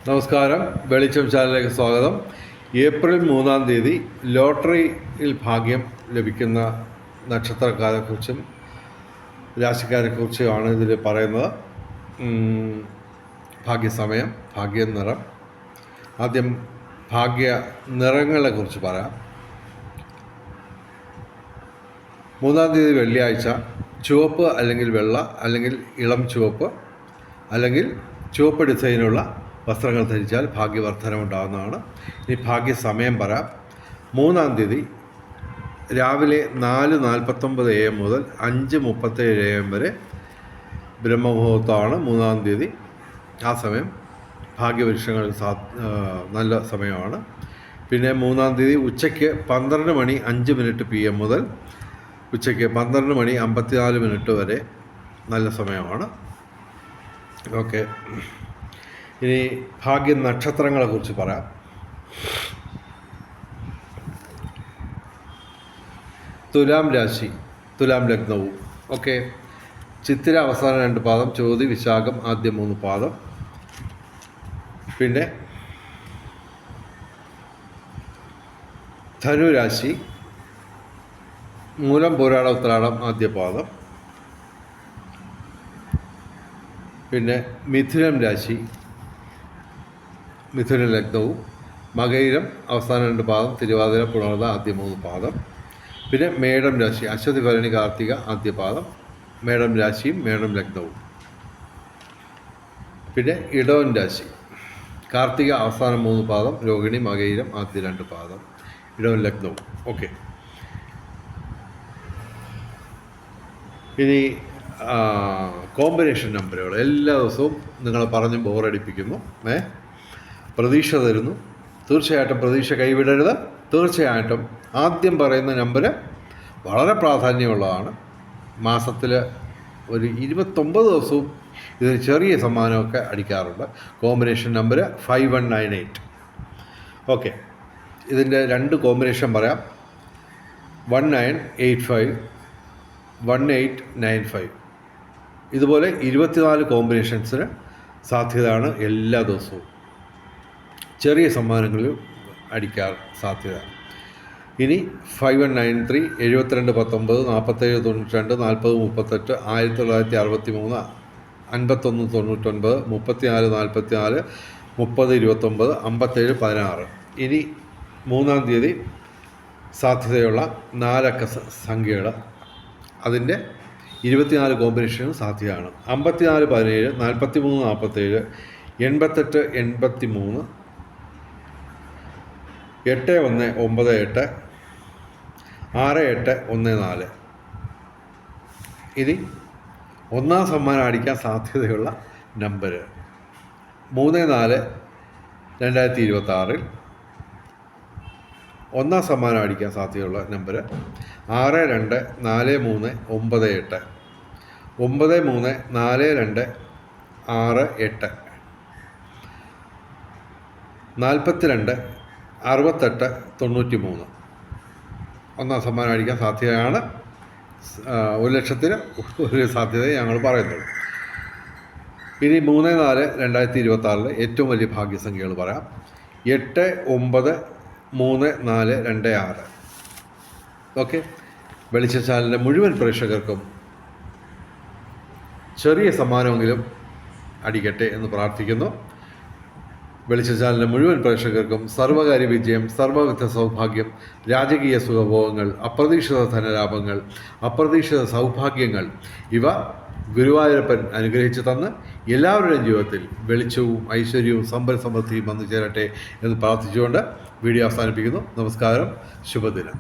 നമസ്കാരം, വെളിച്ചം ചാനലിലേക്ക് സ്വാഗതം. ഏപ്രിൽ 3-ാം തീയതി ലോട്ടറിയിൽ ഭാഗ്യം ലഭിക്കുന്ന നക്ഷത്രക്കാരെക്കുറിച്ചും രാശിക്കാരെക്കുറിച്ചുമാണ് ഇതിൽ പറയുന്നത്. ഭാഗ്യസമയം, ഭാഗ്യനിറം. ആദ്യം ഭാഗ്യ നിറങ്ങളെക്കുറിച്ച് പറയാം. 3-ാം തീയതി വെള്ളിയാഴ്ച ചുവപ്പ് അല്ലെങ്കിൽ വെള്ള അല്ലെങ്കിൽ ഇളം ചുവപ്പ് അല്ലെങ്കിൽ ചുവപ്പ് ഡിസൈനുള്ള വസ്ത്രങ്ങൾ ധരിച്ചാൽ ഭാഗ്യവർദ്ധനമുണ്ടാകുന്നതാണ്. ഇനി ഭാഗ്യസമയം പറയാം. 3-ാം തീയതി രാവിലെ 4:49 AM മുതൽ 5:37 AM വരെ ബ്രഹ്മമുഹൂർത്തമാണ് 3-ാം തീയതി. ആ സമയം ഭാഗ്യവൃക്ഷങ്ങൾ നല്ല സമയമാണ്. പിന്നെ 3-ാം തീയതി ഉച്ചയ്ക്ക് 12:05 PM മുതൽ ഉച്ചയ്ക്ക് 12:54 വരെ നല്ല സമയമാണ്. ഓക്കെ, ഇനി ഭാഗ്യ നക്ഷത്രങ്ങളെക്കുറിച്ച് പറയാം. തുലാം രാശി, തുലാം ലഗ്നവും. ഓക്കെ, ചിത്തിര അവസാന 2 പാദം, ചോതി വിശാഖം ആദ്യ 3 പാദം. പിന്നെ ധനുരാശി, മൂലം പൂരാട ഉത്രാടം ആദ്യ പാദം. പിന്നെ മിഥുനം രാശി, മിഥുന ലഗ്നവും, മകയിരം അവസാന 2 പാദം, തിരുവാതിര പുണർത ആദ്യ 3 പാദം. പിന്നെ മേടം രാശി, അശ്വതി ഭരണി കാർത്തിക ആദ്യ പാദം, മേടം രാശിയും മേടം ലഗ്നവും. പിന്നെ ഇടവൻ രാശി, കാർത്തിക അവസാന 3 പാദം, രോഹിണി മകയിരം ആദ്യ 2 പാദം, ഇടവൻ ലഗ്നവും. ഓക്കെ, ഇനി കോമ്പിനേഷൻ നമ്പറുകൾ എല്ലാ ദിവസവും നിങ്ങളെ പറഞ്ഞ് ബോറടിപ്പിക്കുന്നു. പ്രതീക്ഷ തരുന്നു. തീർച്ചയായിട്ടും പ്രതീക്ഷ കൈവിടരുത്. തീർച്ചയായിട്ടും ആദ്യം പറയുന്ന നമ്പർ വളരെ പ്രാധാന്യമുള്ളതാണ്. മാസത്തിൽ ഒരു 29 ദിവസവും ഇതിന് ചെറിയ സമ്മാനമൊക്കെ അടിക്കാറുണ്ട്. Combination number 5198. ഓക്കെ, ഇതിൻ്റെ 2 കോമ്പിനേഷൻ പറയാം. 1985, 1895. ഇതുപോലെ 24 കോമ്പിനേഷൻസിന് സാധ്യതയാണ് എല്ലാ ദിവസവും. ചെറിയ സമ്മാനങ്ങളിൽ അടിക്കാൻ സാധ്യത. ഇനി 5193, 7219, 4792, 4038, 1963, 5199, 3444, 3029, 5716. ഇനി 3-ാം തീയതി സാധ്യതയുള്ള 4 അക്ക സംഖ്യകൾ, അതിൻ്റെ 24 കോമ്പിനേഷനും സാധ്യതയാണ്. 5417, 4347, 8883, 8198, 6814. ഇനി 1-ാം സമ്മാനം അടിക്കാൻ സാധ്യതയുള്ള നമ്പർ 3-4-2026. 1-ാം സമ്മാനം അടിക്കാൻ സാധ്യതയുള്ള നമ്പർ 62-4398, 93-4268, 42-68-93. 1-ാം സമ്മാനം അടിക്കാൻ സാധ്യതയാണ്. 1,00,000-ന് ഒരു സാധ്യതയെ ഞങ്ങൾ പറയുന്നുള്ളൂ. ഇനി 3-4-2026 ഏറ്റവും വലിയ ഭാഗ്യസംഖ്യകൾ പറയാം. 893426. ഓക്കെ, വെളിച്ച ചാനലിൻ്റെ മുഴുവൻ പ്രേക്ഷകർക്കും ചെറിയ സമ്മാനമെങ്കിലും അടിക്കട്ടെ എന്ന് പ്രാർത്ഥിക്കുന്നു. വെളിച്ച ചാനലിൻ്റെ മുഴുവൻ പ്രേക്ഷകർക്കും സർവകാര്യ വിജയം, സർവവിധ സൗഭാഗ്യം, രാജകീയ സുഖഭോഗങ്ങൾ, അപ്രതീക്ഷിത ധനലാഭങ്ങൾ, അപ്രതീക്ഷിത സൗഭാഗ്യങ്ങൾ ഇവ ഗുരുവായൂരപ്പൻ അനുഗ്രഹിച്ചു തന്ന് എല്ലാവരുടെയും ജീവിതത്തിൽ വെളിച്ചവും ഐശ്വര്യവും സമ്പൽ സമൃദ്ധിയും വന്നു ചേരട്ടെ എന്ന് പ്രാർത്ഥിച്ചുകൊണ്ട് വീഡിയോ അവസാനിപ്പിക്കുന്നു. നമസ്കാരം, ശുഭദിനം.